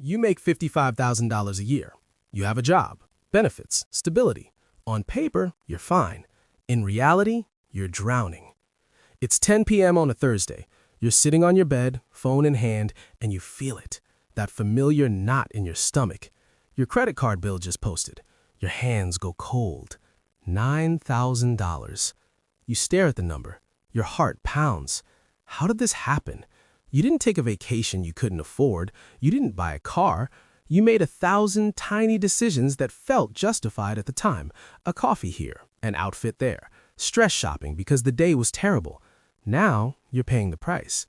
You make $55,000 a year. You have a job, benefits, stability. On paper, you're fine. In reality, you're drowning. It's 10 p.m. on a Thursday. You're sitting on your bed, phone in hand, and you feel it. That familiar knot in your stomach. Your credit card bill just posted. Your hands go cold. $9,000. You stare at the number. Your heart pounds. How did this happen? You didn't take a vacation you couldn't afford. You didn't buy a car. You made 1,000 tiny decisions that felt justified at the time. A coffee here, an outfit there. Stress shopping because the day was terrible. Now you're paying the price.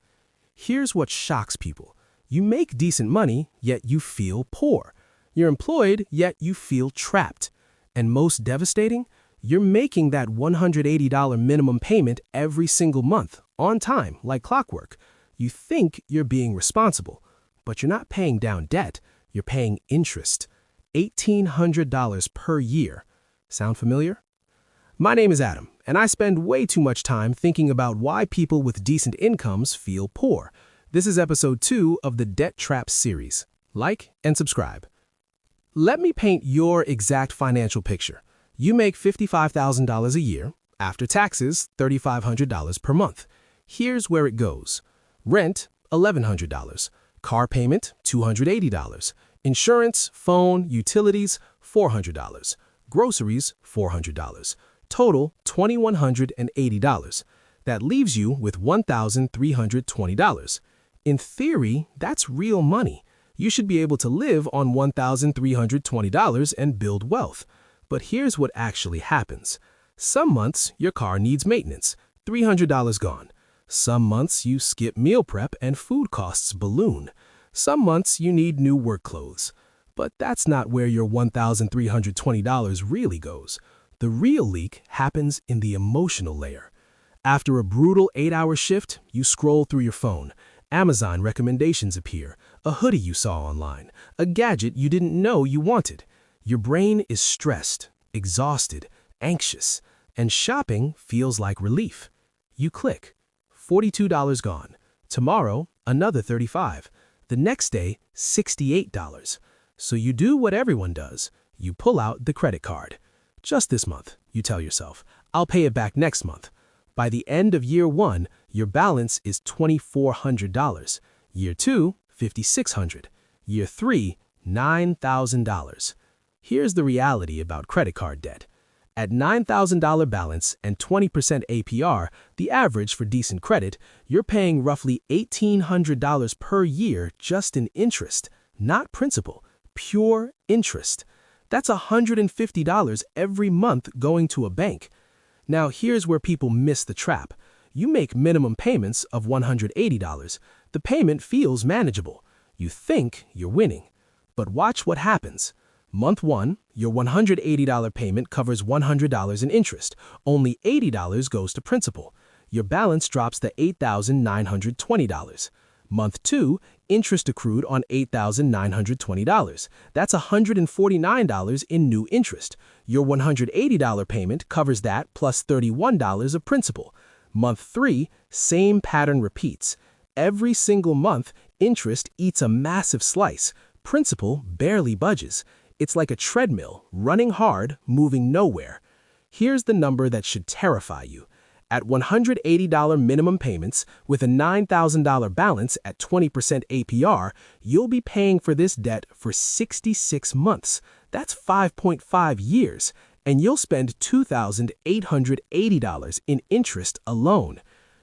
Here's what shocks people. You make decent money, yet you feel poor. You're employed, yet you feel trapped. And most devastating, you're making that $180 minimum payment every single month, on time, like clockwork. You think you're being responsible, but you're not paying down debt. You're paying interest. $1,800 per year. Sound familiar? My name is Adam, and I spend way too much time thinking about why people with decent incomes feel poor. This is episode 2 of the Debt Trap series. Like and subscribe. Let me paint your exact financial picture. You make $55,000 a year, after taxes, $3,500 per month. Here's where it goes. Rent, $1,100. Car payment, $280. Insurance, phone, utilities, $400. Groceries, $400. Total, $2,180. That leaves you with $1,320. In theory, that's real money. You should be able to live on $1,320 and build wealth. But here's what actually happens. Some months, your car needs maintenance, $300 gone. Some months, you skip meal prep and food costs balloon. Some months, you need new work clothes. But that's not where your $1,320 really goes. The real leak happens in the emotional layer. After a brutal 8-hour shift, you scroll through your phone. Amazon recommendations appear, a hoodie you saw online, a gadget you didn't know you wanted. Your brain is stressed, exhausted, anxious, and shopping feels like relief. You click. $42 gone. Tomorrow, another $35. The next day, $68. So you do what everyone does. You pull out the credit card. Just this month, you tell yourself, I'll pay it back next month. By the end of year 1, your balance is $2,400. Year 2, $5,600. Year 3, $9,000. Here's the reality about credit card debt. At $9,000 balance and 20% APR, the average for decent credit, you're paying roughly $1,800 per year just in interest, not principal, pure interest. That's $150 every month going to a bank. Now here's where people miss the trap. You make minimum payments of $180. The payment feels manageable. You think you're winning. But watch what happens. Month 1, your $180 payment covers $100 in interest. Only $80 goes to principal. Your balance drops to $8,920. Month 2, interest accrued on $8,920. That's $149 in new interest. Your $180 payment covers that plus $31 of principal. Month 3, same pattern repeats. Every single month, interest eats a massive slice. Principal barely budges. It's like a treadmill, running hard, moving nowhere. Here's the number that should terrify you. At $180 minimum payments, with a $9,000 balance at 20% APR, you'll be paying for this debt for 66 months. That's 5.5 years, and you'll spend $2,880 in interest alone.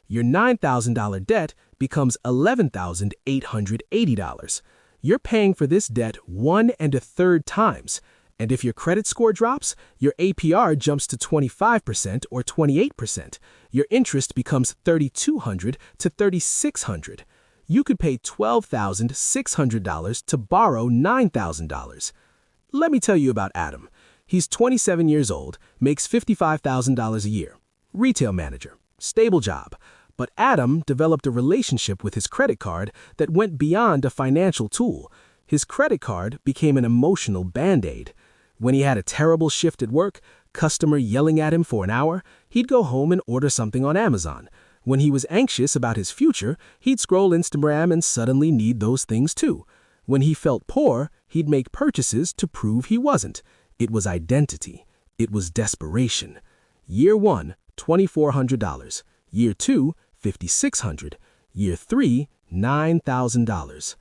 Your $9,000 debt becomes $11,880. You're paying for this debt 1 1/3 times. And if your credit score drops, your APR jumps to 25% or 28%. Your interest becomes $3,200 to $3,600. You could pay $12,600 to borrow $9,000. Let me tell you about Adam. He's 27 years old, makes $55,000 a year. Retail manager, stable job. But Adam developed a relationship with his credit card that went beyond a financial tool. His credit card became an emotional Band-Aid. When he had a terrible shift at work, customer yelling at him for an hour, he'd go home and order something on Amazon. When he was anxious about his future, he'd scroll Instagram and suddenly need those things too. When he felt poor, he'd make purchases to prove he wasn't. It was identity. It was desperation. Year 1, $2,400. Year 2, $5,600. Year 3, $9,000.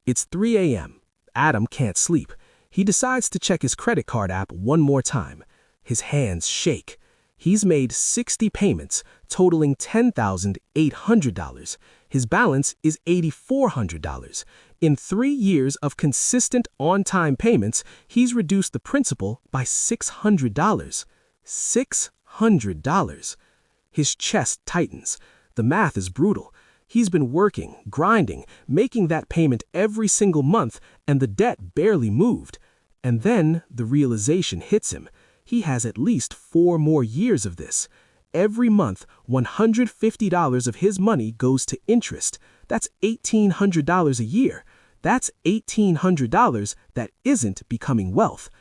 It's 3 a.m. Adam can't sleep. He decides to check his credit card app one more time. His hands shake. He's made 60 payments, totaling $10,800. His balance is $8,400. In 3 years of consistent on-time payments, he's reduced the principal by $600. $600. His chest tightens. The math is brutal. He's been working, grinding, making that payment every single month, and the debt barely moved. And then the realization hits him. He has at least 4 more years of this. Every month, $150 of his money goes to interest. That's $1,800 a year. That's $1,800 that isn't becoming wealth.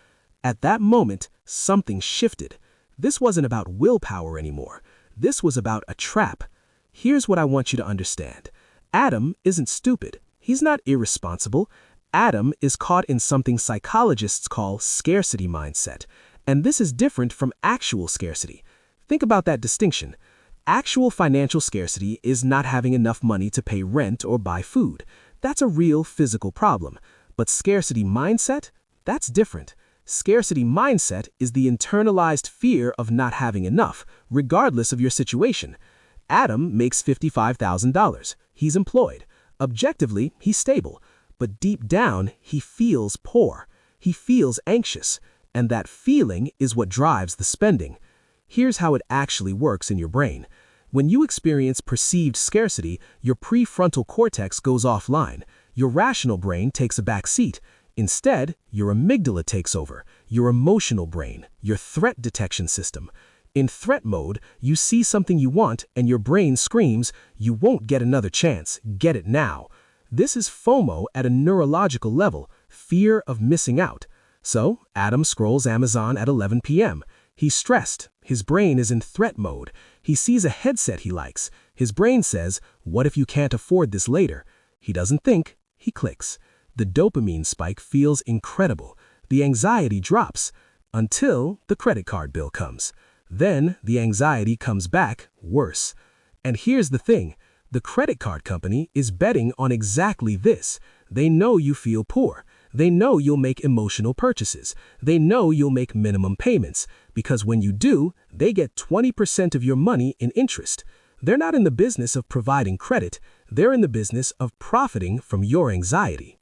At that moment, something shifted. This wasn't about willpower anymore. This was about a trap. Here's what I want you to understand. Adam isn't stupid. He's not irresponsible. Adam is caught in something psychologists call scarcity mindset. And this is different from actual scarcity. Think about that distinction. Actual financial scarcity is not having enough money to pay rent or buy food. That's a real physical problem. But scarcity mindset? That's different. Scarcity mindset is the internalized fear of not having enough, regardless of your situation. Adam makes $55,000. He's employed. Objectively, he's stable. But deep down, he feels poor. He feels anxious. And that feeling is what drives the spending. Here's how it actually works in your brain. When you experience perceived scarcity, your prefrontal cortex goes offline. Your rational brain takes a back seat. Instead, your amygdala takes over, your emotional brain, your threat detection system. In threat mode, you see something you want and your brain screams, "You won't get another chance, get it now." This is FOMO at a neurological level, fear of missing out. So, Adam scrolls Amazon at 11 p.m. He's stressed. His brain is in threat mode. He sees a headset he likes. His brain says, "What if you can't afford this later?" He doesn't think. He clicks. The dopamine spike feels incredible. The anxiety drops until the credit card bill comes. Then the anxiety comes back worse. And here's the thing. The credit card company is betting on exactly this. They know you feel poor. They know you'll make emotional purchases. They know you'll make minimum payments, because when you do, they get 20% of your money in interest. They're not in the business of providing credit. They're in the business of profiting from your anxiety.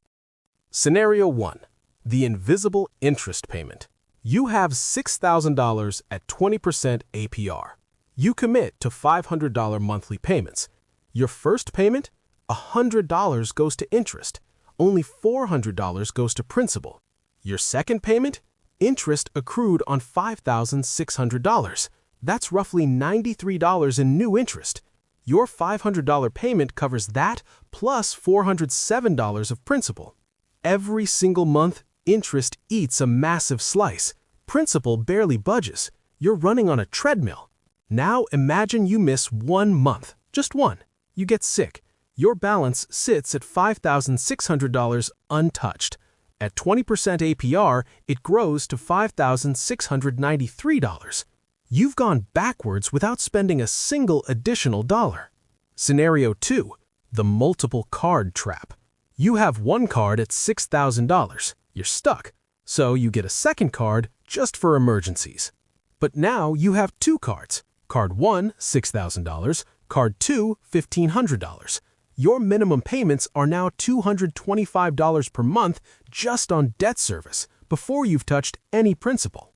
Scenario 1. The invisible interest payment. You have $6,000 at 20% APR. You commit to $500 monthly payments. Your first payment? $100 goes to interest. Only $400 goes to principal. Your second payment? Interest accrued on $5,600. That's roughly $93 in new interest. Your $500 payment covers that plus $407 of principal. Every single month, interest eats a massive slice. Principal barely budges. You're running on a treadmill. Now imagine you miss 1 month, just one. You get sick. Your balance sits at $5,600 untouched. At 20% APR, it grows to $5,693. You've gone backwards without spending a single additional dollar. Scenario 2. The multiple card trap. You have one card at $6,000. You're stuck. So you get a second card just for emergencies. But now you have 2 cards. Card 1, $6,000. Card 2, $1,500. Your minimum payments are now $225 per month just on debt service before you've touched any principal.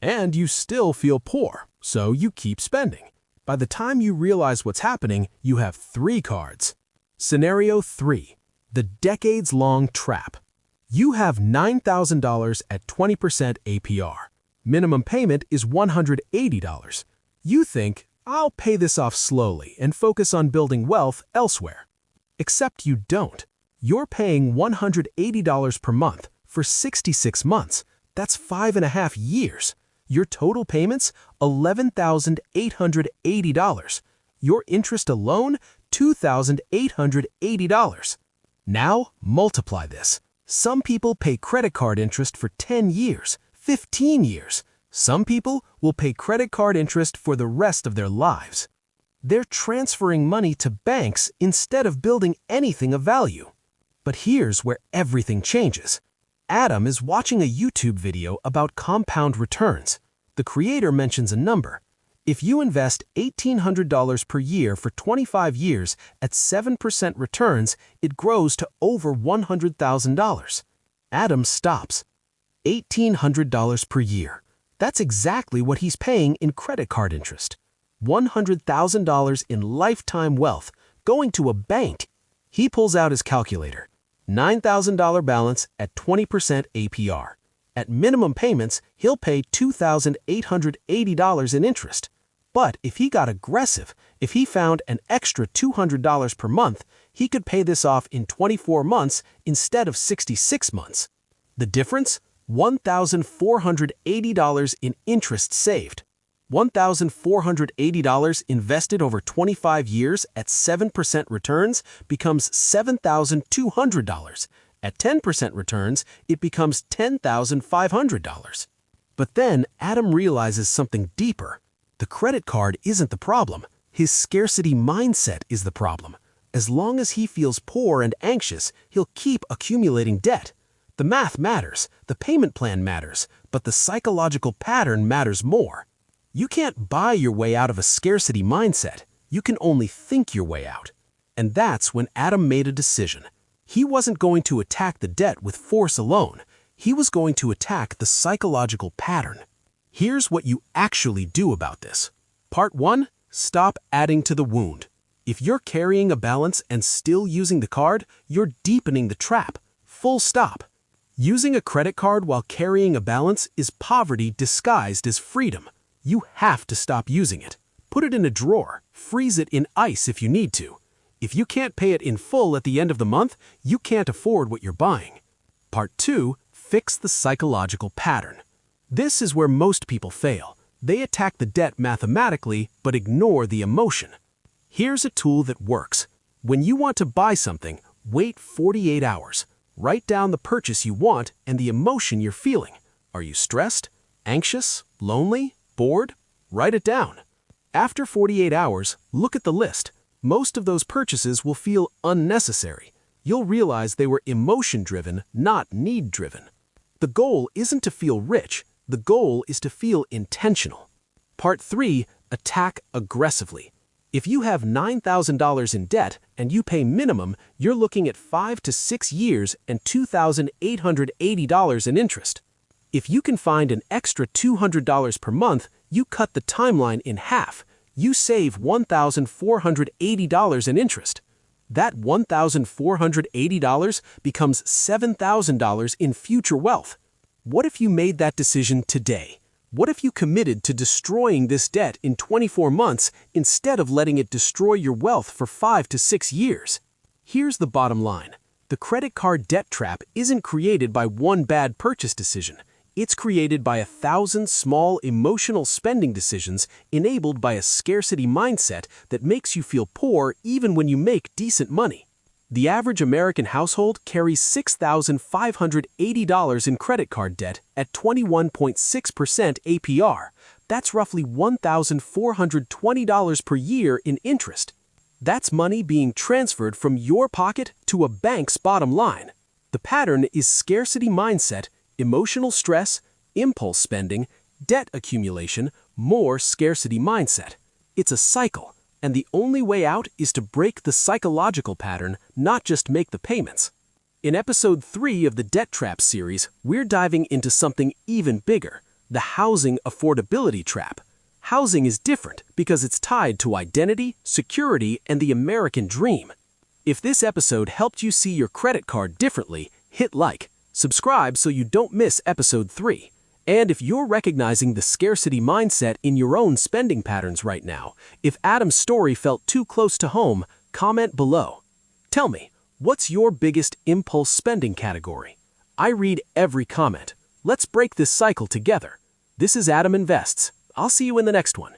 And you still feel poor, so you keep spending. By the time you realize what's happening, you have 3 cards. Scenario 3. The decades-long trap. You have $9,000 at 20% APR. Minimum payment is $180. You think, I'll pay this off slowly and focus on building wealth elsewhere. Except you don't. You're paying $180 per month for 66 months. That's 5.5 years. Your total payments, $11,880. Your interest alone, $2,880. Now multiply this. Some people pay credit card interest for 10 years, 15 years. Some people will pay credit card interest for the rest of their lives. They're transferring money to banks instead of building anything of value. But here's where everything changes. Adam is watching a YouTube video about compound returns. The creator mentions a number. If you invest $1,800 per year for 25 years at 7% returns, it grows to over $100,000. Adam stops. $1,800 per year. That's exactly what he's paying in credit card interest. $100,000 in lifetime wealth going to a bank. He pulls out his calculator. $9,000 balance at 20% APR. At minimum payments, he'll pay $2,880 in interest. But if he got aggressive, if he found an extra $200 per month, he could pay this off in 24 months instead of 66 months. The difference? $1,480 in interest saved. $1,480 invested over 25 years at 7% returns becomes $7,200. At 10% returns, it becomes $10,500. But then Adam realizes something deeper. The credit card isn't the problem. His scarcity mindset is the problem. As long as he feels poor and anxious, he'll keep accumulating debt. The math matters, the payment plan matters, but the psychological pattern matters more. You can't buy your way out of a scarcity mindset. You can only think your way out. And that's when Adam made a decision. He wasn't going to attack the debt with force alone. He was going to attack the psychological pattern. Here's what you actually do about this. Part 1. Stop adding to the wound. If you're carrying a balance and still using the card, you're deepening the trap. Full stop. Using a credit card while carrying a balance is poverty disguised as freedom. You have to stop using it. Put it in a drawer. Freeze it in ice if you need to. If you can't pay it in full at the end of the month, you can't afford what you're buying. Part 2. Fix the psychological pattern. This is where most people fail. They attack the debt mathematically but ignore the emotion. Here's a tool that works. When you want to buy something, wait 48 hours. Write down the purchase you want and the emotion you're feeling. Are you stressed? Anxious? Lonely? Bored? Write it down. After 48 hours, look at the list. Most of those purchases will feel unnecessary. You'll realize they were emotion-driven, not need-driven. The goal isn't to feel rich. The goal is to feel intentional. Part 3. Attack aggressively. If you have $9,000 in debt and you pay minimum, you're looking at 5 to 6 years and $2,880 in interest. If you can find an extra $200 per month, you cut the timeline in half. You save $1,480 in interest. That $1,480 becomes $7,000 in future wealth. What if you made that decision today? What if you committed to destroying this debt in 24 months instead of letting it destroy your wealth for 5 to 6 years? Here's the bottom line. The credit card debt trap isn't created by one bad purchase decision. It's created by 1,000 small emotional spending decisions enabled by a scarcity mindset that makes you feel poor even when you make decent money. The average American household carries $6,580 in credit card debt at 21.6% APR. That's roughly $1,420 per year in interest. That's money being transferred from your pocket to a bank's bottom line. The pattern is scarcity mindset, emotional stress, impulse spending, debt accumulation, more scarcity mindset. It's a cycle, and the only way out is to break the psychological pattern, not just make the payments. In episode 3 of the Debt Trap series, we're diving into something even bigger, the housing affordability trap. Housing is different because it's tied to identity, security, and the American dream. If this episode helped you see your credit card differently, hit like. Subscribe so you don't miss episode 3. And if you're recognizing the scarcity mindset in your own spending patterns right now, if Adam's story felt too close to home, comment below. Tell me, what's your biggest impulse spending category? I read every comment. Let's break this cycle together. This is Adam Invests. I'll see you in the next one.